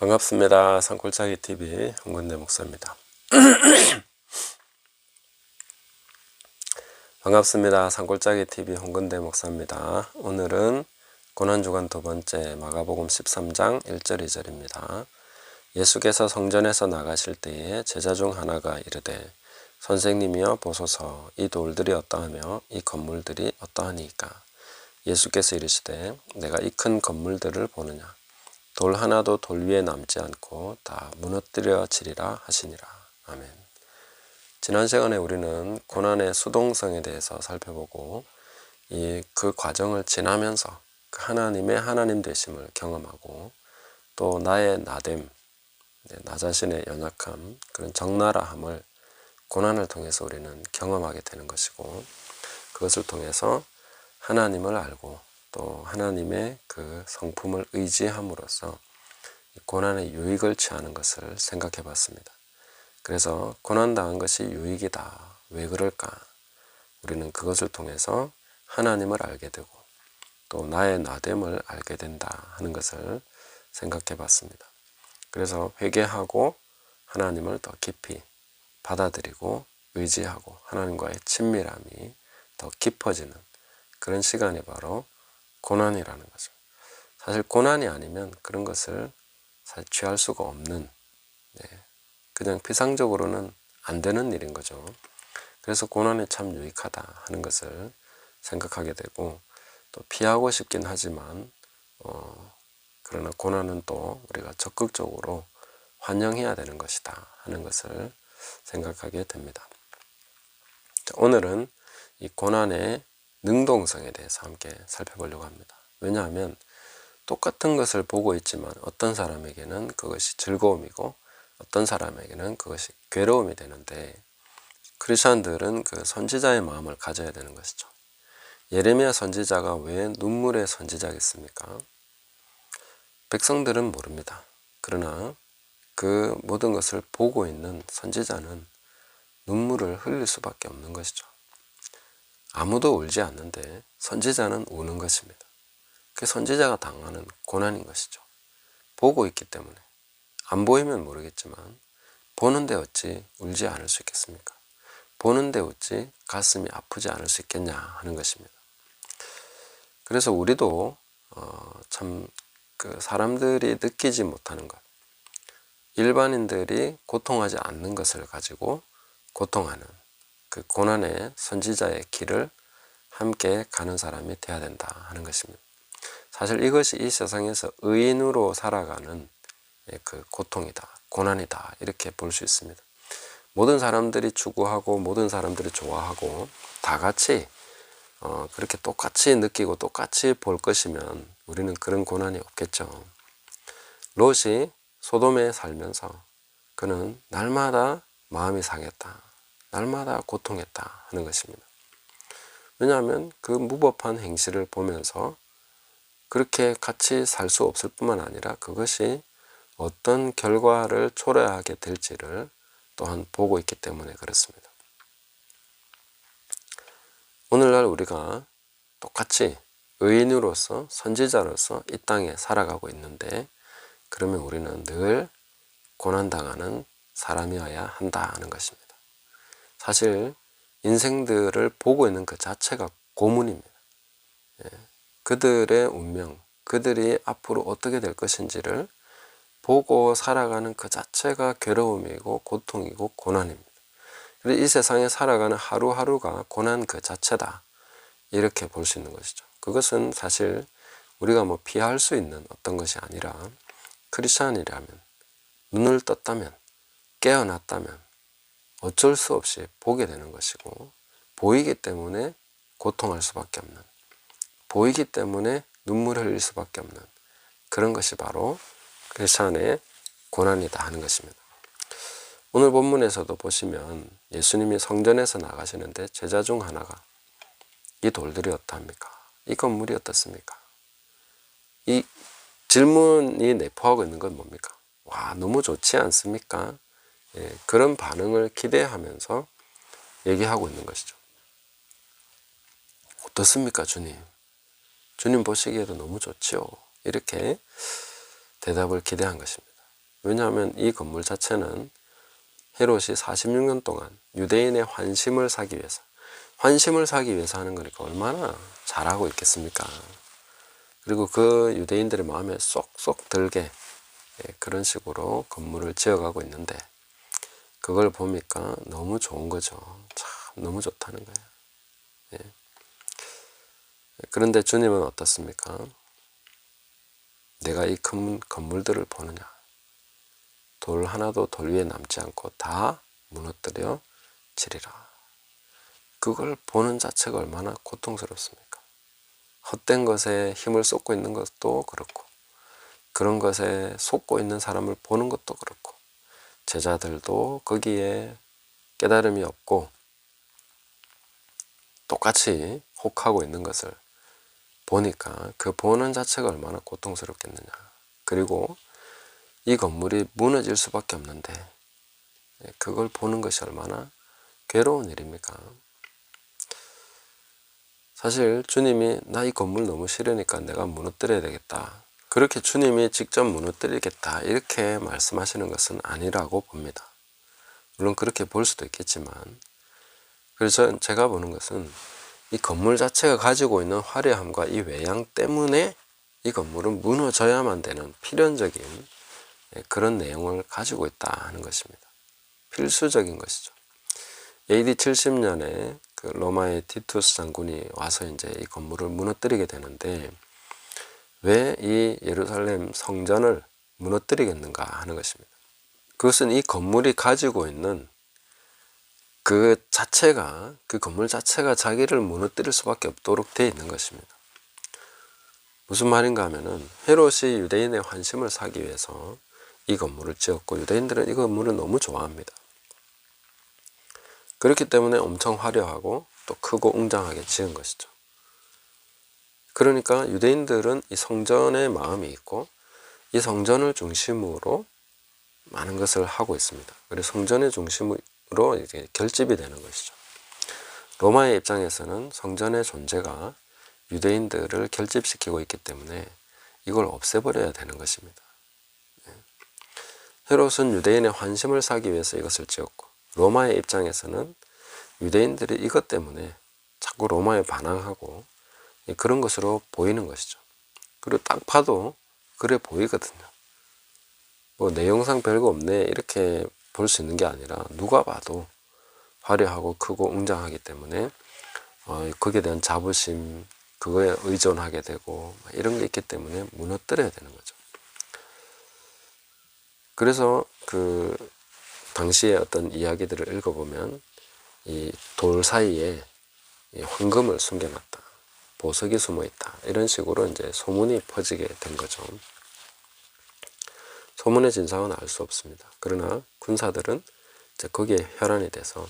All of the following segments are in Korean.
반갑습니다. 산골짜기 TV 홍건대 목사입니다. 반갑습니다. 산골짜기 TV 홍건대 목사입니다. 오늘은 고난주간 두 번째 마가복음 13장 1절 2절입니다. 예수께서 성전에서 나가실 때에 제자 중 하나가 이르되 선생님이여 보소서 이 돌들이 어떠하며 이 건물들이 어떠하니이까. 예수께서 이르시되 내가 이 큰 건물들을 보느냐. 돌 하나도 돌 위에 남지 않고 다 무너뜨려지리라 하시니라. 아멘. 지난 시간에 우리는 고난의 수동성에 대해서 살펴보고 그 과정을 지나면서 그 하나님의 하나님 되심을 경험하고 또 나의 나됨, 나 자신의 연약함, 그런 적나라함을 고난을 통해서 우리는 경험하게 되는 것이고, 그것을 통해서 하나님을 알고 또 하나님의 그 성품을 의지함으로써 고난의 유익을 취하는 것을 생각해 봤습니다. 그래서 고난당한 것이 유익이다. 왜 그럴까? 우리는 그것을 통해서 하나님을 알게 되고 또 나의 나됨을 알게 된다 하는 것을 생각해 봤습니다. 그래서 회개하고 하나님을 더 깊이 받아들이고 의지하고 하나님과의 친밀함이 더 깊어지는 그런 시간이 바로 고난이라는 거죠. 사실 고난이 아니면 그런 것을 사실 취할 수가 없는, 그냥 피상적으로는 안 되는 일인 거죠. 그래서 고난이 참 유익하다 하는 것을 생각하게 되고, 또 피하고 싶긴 하지만 그러나 고난은 또 우리가 적극적으로 환영해야 되는 것이다 하는 것을 생각하게 됩니다. 오늘은 이 고난의 능동성에 대해서 함께 살펴보려고 합니다. 왜냐하면 똑같은 것을 보고 있지만 어떤 사람에게는 그것이 즐거움이고 어떤 사람에게는 그것이 괴로움이 되는데, 크리스천들은 그 선지자의 마음을 가져야 되는 것이죠. 예레미야 선지자가 왜 눈물의 선지자겠습니까? 백성들은 모릅니다. 그러나 그 모든 것을 보고 있는 선지자는 눈물을 흘릴 수밖에 없는 것이죠. 아무도 울지 않는데 선지자는 우는 것입니다. 그게 선지자가 당하는 고난인 것이죠. 보고 있기 때문에. 안 보이면 모르겠지만 보는데 어찌 울지 않을 수 있겠습니까? 보는데 어찌 가슴이 아프지 않을 수 있겠냐 하는 것입니다. 그래서 우리도 참 그 사람들이 느끼지 못하는 것, 일반인들이 고통하지 않는 것을 가지고 고통하는 그 고난의 선지자의 길을 함께 가는 사람이 되어야 된다 하는 것입니다. 사실 이것이 이 세상에서 의인으로 살아가는 그 고통이다, 고난이다 이렇게 볼 수 있습니다. 모든 사람들이 추구하고 모든 사람들이 좋아하고 다 같이 그렇게 똑같이 느끼고 똑같이 볼 것이면 우리는 그런 고난이 없겠죠. 롯이 소돔에 살면서 그는 날마다 마음이 상했다, 날마다 고통했다 하는 것입니다. 왜냐하면 그 무법한 행실을 보면서 그렇게 같이 살 수 없을 뿐만 아니라 그것이 어떤 결과를 초래하게 될지를 또한 보고 있기 때문에 그렇습니다. 오늘날 우리가 똑같이 의인으로서 선지자로서 이 땅에 살아가고 있는데, 그러면 우리는 늘 고난당하는 사람이어야 한다 하는 것입니다. 사실 인생들을 보고 있는 그 자체가 고문입니다. 그들의 운명, 그들이 앞으로 어떻게 될 것인지를 보고 살아가는 그 자체가 괴로움이고 고통이고 고난입니다. 그래서 이 세상에 살아가는 하루하루가 고난 그 자체다 이렇게 볼 수 있는 것이죠. 그것은 사실 우리가 피할 수 있는 어떤 것이 아니라 크리스찬이라면, 눈을 떴다면, 깨어났다면 어쩔 수 없이 보게 되는 것이고, 보이기 때문에 고통할 수밖에 없는, 보이기 때문에 눈물을 흘릴 수밖에 없는 그런 것이 바로 크리스찬의 고난이다 하는 것입니다. 오늘 본문에서도 보시면 예수님이 성전에서 나가시는데 제자 중 하나가 이 돌들이 어떠합니까? 이 건물이 어떻습니까? 이 질문이 내포하고 있는 건 뭡니까? 와, 너무 좋지 않습니까? 그런 반응을 기대하면서 얘기하고 있는 것이죠. 어떻습니까, 주님? 주님 보시기에도 너무 좋지요. 이렇게 대답을 기대한 것입니다. 왜냐하면 이 건물 자체는 헤롯이 46년 동안 유대인의 환심을 사기 위해서 하는 거니까 얼마나 잘하고 있겠습니까? 그리고 그 유대인들의 마음에 쏙쏙 들게 그런 식으로 건물을 지어가고 있는데, 그걸 보니까 너무 좋은 거죠. 참 너무 좋다는 거예요. 예. 그런데 주님은 어떻습니까? 내가 이 큰 건물들을 보느냐? 돌 하나도 돌 위에 남지 않고 다 무너뜨려 지리라. 그걸 보는 자체가 얼마나 고통스럽습니까? 헛된 것에 힘을 쏟고 있는 것도 그렇고, 그런 것에 속고 있는 사람을 보는 것도 그렇고, 제자들도 거기에 깨달음이 없고 똑같이 혹하고 있는 것을 보니까 그 보는 자체가 얼마나 고통스럽겠느냐. 그리고 이 건물이 무너질 수밖에 없는데 그걸 보는 것이 얼마나 괴로운 일입니까? 사실 주님이 나 이 건물 너무 싫으니까 내가 무너뜨려야 되겠다, 그렇게 주님이 직접 무너뜨리겠다 이렇게 말씀하시는 것은 아니라고 봅니다. 물론 그렇게 볼 수도 있겠지만, 그래서 제가 보는 것은 이 건물 자체가 가지고 있는 화려함과 이 외양 때문에 이 건물은 무너져야만 되는 필연적인 그런 내용을 가지고 있다 하는 것입니다. 필수적인 것이죠. AD 70년에 그 로마의 티투스 장군이 와서 이제 이 건물을 무너뜨리게 되는데, 왜 이 예루살렘 성전을 무너뜨리겠는가 하는 것입니다. 그것은 이 건물이 가지고 있는 그 건물 자체가 자기를 무너뜨릴 수밖에 없도록 되어 있는 것입니다. 무슨 말인가 하면은 헤롯이 유대인의 환심을 사기 위해서 이 건물을 지었고, 유대인들은 이 건물을 너무 좋아합니다. 그렇기 때문에 엄청 화려하고 또 크고 웅장하게 지은 것이죠. 그러니까 유대인들은 이 성전에 마음이 있고 이 성전을 중심으로 많은 것을 하고 있습니다. 그래서 성전의 중심으로 이제 결집이 되는 것이죠. 로마의 입장에서는 성전의 존재가 유대인들을 결집시키고 있기 때문에 이걸 없애버려야 되는 것입니다. 헤롯은 유대인의 환심을 사기 위해서 이것을 지었고, 로마의 입장에서는 유대인들이 이것 때문에 자꾸 로마에 반항하고 그런 것으로 보이는 것이죠. 그리고 딱 봐도 그래 보이거든요. 뭐 내용상 별거 없네 이렇게 볼 수 있는 게 아니라 누가 봐도 화려하고 크고 웅장하기 때문에 거기에 대한 자부심, 그거에 의존하게 되고 이런 게 있기 때문에 무너뜨려야 되는 거죠. 그래서 그 당시에 어떤 이야기들을 읽어보면 이 돌 사이에 이 황금을 숨겨놨다, 보석이 숨어있다, 이런 식으로 이제 소문이 퍼지게 된 거죠. 소문의 진상은 알 수 없습니다. 그러나 군사들은 이제 거기에 혈안이 돼서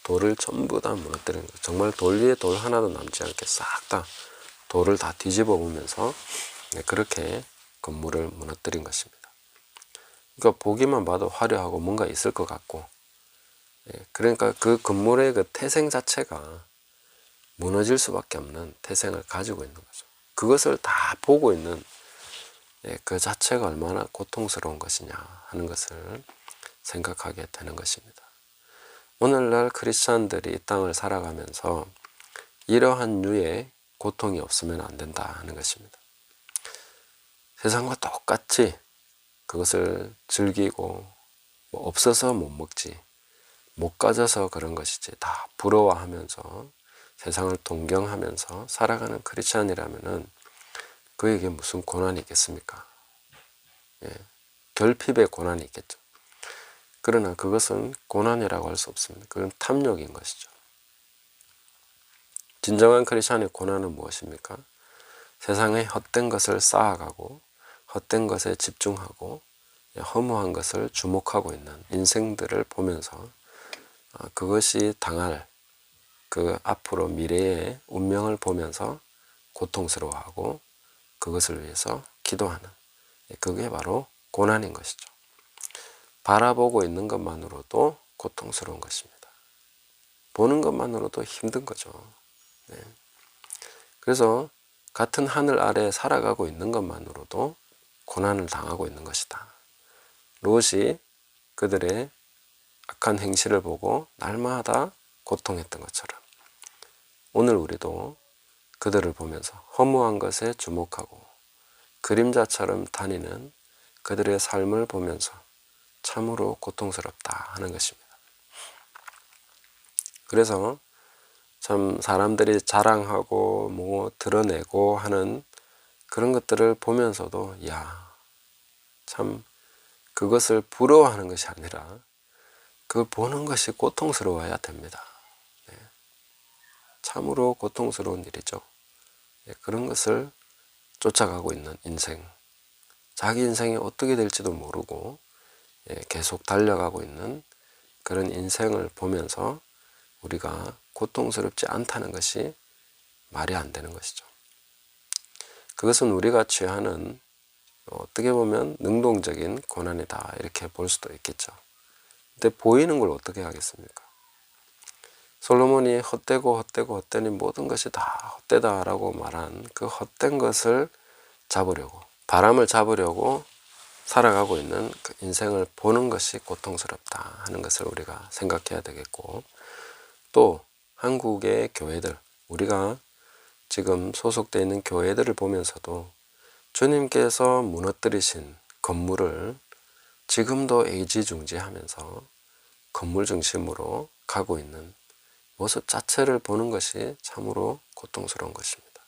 돌을 전부 다 무너뜨리는 거죠. 정말 돌 위에 돌 하나도 남지 않게 싹 다 돌을 다 뒤집어 보면서 그렇게 건물을 무너뜨린 것입니다. 그러니까 보기만 봐도 화려하고 뭔가 있을 것 같고, 그러니까 그 건물의 그 태생 자체가 무너질 수밖에 없는 태생을 가지고 있는 거죠. 그것을 다 보고 있는 그 자체가 얼마나 고통스러운 것이냐 하는 것을 생각하게 되는 것입니다. 오늘날 크리스찬들이 이 땅을 살아가면서 이러한 류의 고통이 없으면 안 된다 하는 것입니다. 세상과 똑같이 그것을 즐기고 뭐 없어서 못 먹지, 못 가져서 그런 것이지, 다 부러워하면서 세상을 동경하면서 살아가는 크리스찬이라면은 그에게 무슨 고난이 있겠습니까? 결핍의 고난이 있겠죠. 그러나 그것은 고난이라고 할 수 없습니다. 그건 탐욕인 것이죠. 진정한 크리스찬의 고난은 무엇입니까? 세상의 헛된 것을 쌓아가고 헛된 것에 집중하고 허무한 것을 주목하고 있는 인생들을 보면서 그것이 당할 그 앞으로 미래의 운명을 보면서 고통스러워하고 그것을 위해서 기도하는, 그게 바로 고난인 것이죠. 바라보고 있는 것만으로도 고통스러운 것입니다. 보는 것만으로도 힘든 거죠. 그래서 같은 하늘 아래 살아가고 있는 것만으로도 고난을 당하고 있는 것이다. 롯이 그들의 악한 행실을 보고 날마다 고통했던 것처럼 오늘 우리도 그들을 보면서 허무한 것에 주목하고 그림자처럼 다니는 그들의 삶을 보면서 참으로 고통스럽다 하는 것입니다. 그래서 참 사람들이 자랑하고 뭐 드러내고 하는 그런 것들을 보면서도 참 그것을 부러워하는 것이 아니라 그걸 보는 것이 고통스러워야 됩니다. 참으로 고통스러운 일이죠. 그런 것을 쫓아가고 있는 인생, 자기 인생이 어떻게 될지도 모르고 계속 달려가고 있는 그런 인생을 보면서 우리가 고통스럽지 않다는 것이 말이 안 되는 것이죠. 그것은 우리가 취하는 어떻게 보면 능동적인 고난이다 이렇게 볼 수도 있겠죠. 근데 보이는 걸 어떻게 하겠습니까? 솔로몬이 헛되니 모든 것이 다 헛되다라고 말한 그 헛된 것을 잡으려고, 바람을 잡으려고 살아가고 있는 그 인생을 보는 것이 고통스럽다 하는 것을 우리가 생각해야 되겠고, 또 한국의 교회들, 우리가 지금 소속되어 있는 교회들을 보면서도 주님께서 무너뜨리신 건물을 지금도 애지중지하면서 건물 중심으로 가고 있는 모습 자체를 보는 것이 참으로 고통스러운 것입니다.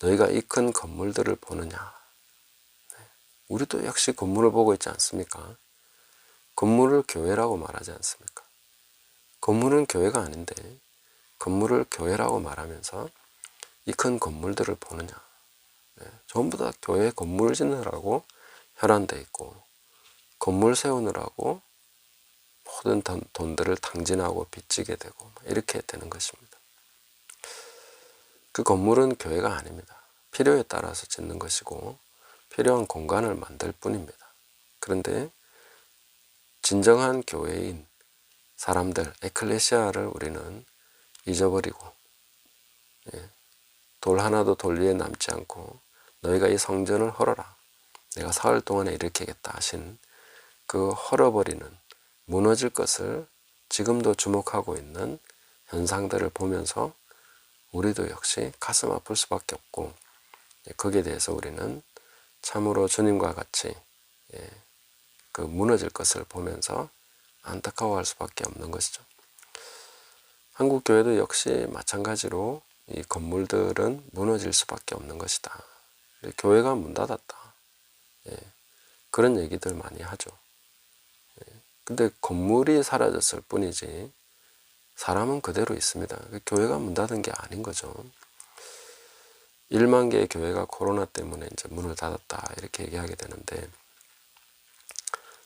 너희가 이 큰 건물들을 보느냐? 우리도 역시 건물을 보고 있지 않습니까? 건물을 교회라고 말하지 않습니까? 건물은 교회가 아닌데 건물을 교회라고 말하면서 이 큰 건물들을 보느냐? 전부 다 교회 건물 짓느라고 혈안돼 있고 건물 세우느라고 모든 돈들을 탕진하고 빚지게 되고 이렇게 되는 것입니다. 그 건물은 교회가 아닙니다. 필요에 따라서 짓는 것이고 필요한 공간을 만들 뿐입니다. 그런데 진정한 교회인 사람들, 에클레시아를 우리는 잊어버리고 돌 하나도 돌 위에 남지 않고 너희가 이 성전을 헐어라. 내가 사흘 동안에 일으키겠다 하신 그 헐어버리는 무너질 것을 지금도 주목하고 있는 현상들을 보면서 우리도 역시 가슴 아플 수밖에 없고 거기에 대해서 우리는 참으로 주님과 같이 그 무너질 것을 보면서 안타까워할 수밖에 없는 것이죠. 한국 교회도 역시 마찬가지로 이 건물들은 무너질 수밖에 없는 것이다. 교회가 문 닫았다. 그런 얘기들 많이 하죠. 근데 건물이 사라졌을 뿐이지 사람은 그대로 있습니다. 교회가 문 닫은 게 아닌 거죠. 1만 개의 교회가 코로나 때문에 이제 문을 닫았다 이렇게 얘기하게 되는데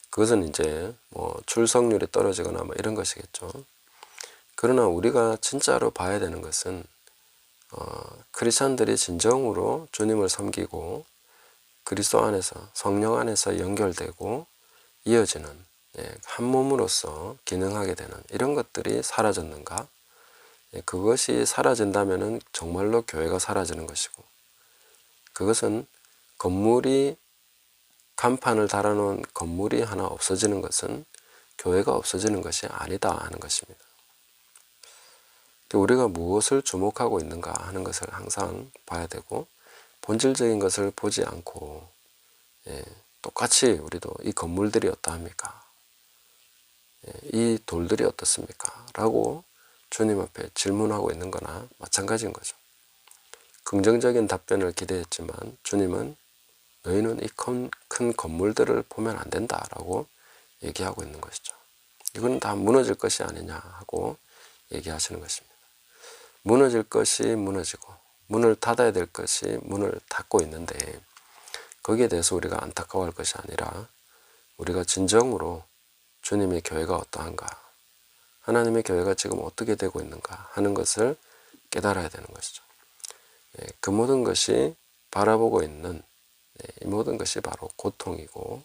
그것은 이제 뭐 출석률이 떨어지거나 뭐 이런 것이겠죠. 그러나 우리가 진짜로 봐야 되는 것은 크리스천들이 진정으로 주님을 섬기고 그리스도 안에서 성령 안에서 연결되고 이어지는 한 몸으로서 기능하게 되는 이런 것들이 사라졌는가? 그것이 사라진다면 정말로 교회가 사라지는 것이고 그것은 건물이 간판을 달아놓은 건물이 하나 없어지는 것은 교회가 없어지는 것이 아니다 하는 것입니다. 우리가 무엇을 주목하고 있는가 하는 것을 항상 봐야 되고 본질적인 것을 보지 않고 똑같이 우리도 이 건물들이 어떠합니까? 이 돌들이 어떻습니까? 라고 주님 앞에 질문하고 있는 거나 마찬가지인 거죠. 긍정적인 답변을 기대했지만 주님은 너희는 이 큰 건물들을 보면 안 된다라고 얘기하고 있는 것이죠. 이건 다 무너질 것이 아니냐 하고 얘기하시는 것입니다. 무너질 것이 무너지고 문을 닫아야 될 것이 문을 닫고 있는데 거기에 대해서 우리가 안타까워할 것이 아니라 우리가 진정으로 주님의 교회가 어떠한가, 하나님의 교회가 지금 어떻게 되고 있는가 하는 것을 깨달아야 되는 것이죠. 그 모든 것이 바라보고 있는 이 모든 것이 바로 고통이고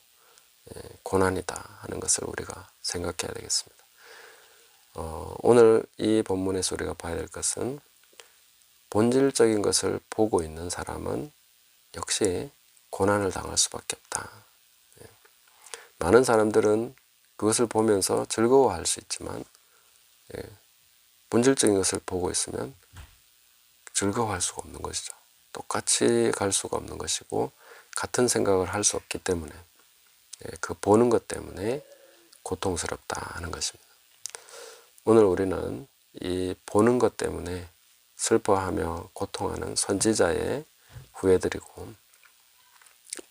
고난이다 하는 것을 우리가 생각해야 되겠습니다. 오늘 이 본문에서 우리가 봐야 될 것은 본질적인 것을 보고 있는 사람은 역시 고난을 당할 수밖에 없다. 많은 사람들은 그것을 보면서 즐거워할 수 있지만 본질적인 것을 보고 있으면 즐거워할 수가 없는 것이죠. 똑같이 갈 수가 없는 것이고 같은 생각을 할 수 없기 때문에 그 보는 것 때문에 고통스럽다 하는 것입니다. 오늘 우리는 이 보는 것 때문에 슬퍼하며 고통하는 선지자의 후예들이고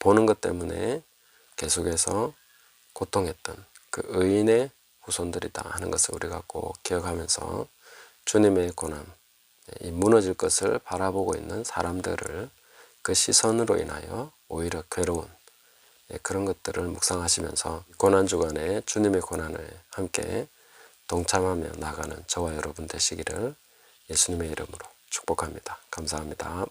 보는 것 때문에 계속해서 고통했던 그 의인의 후손들이다 하는 것을 우리가 꼭 기억하면서 주님의 고난, 이 무너질 것을 바라보고 있는 사람들을 그 시선으로 인하여 오히려 괴로운 그런 것들을 묵상하시면서 고난주간에 주님의 고난을 함께 동참하며 나가는 저와 여러분 되시기를 예수님의 이름으로 축복합니다. 감사합니다.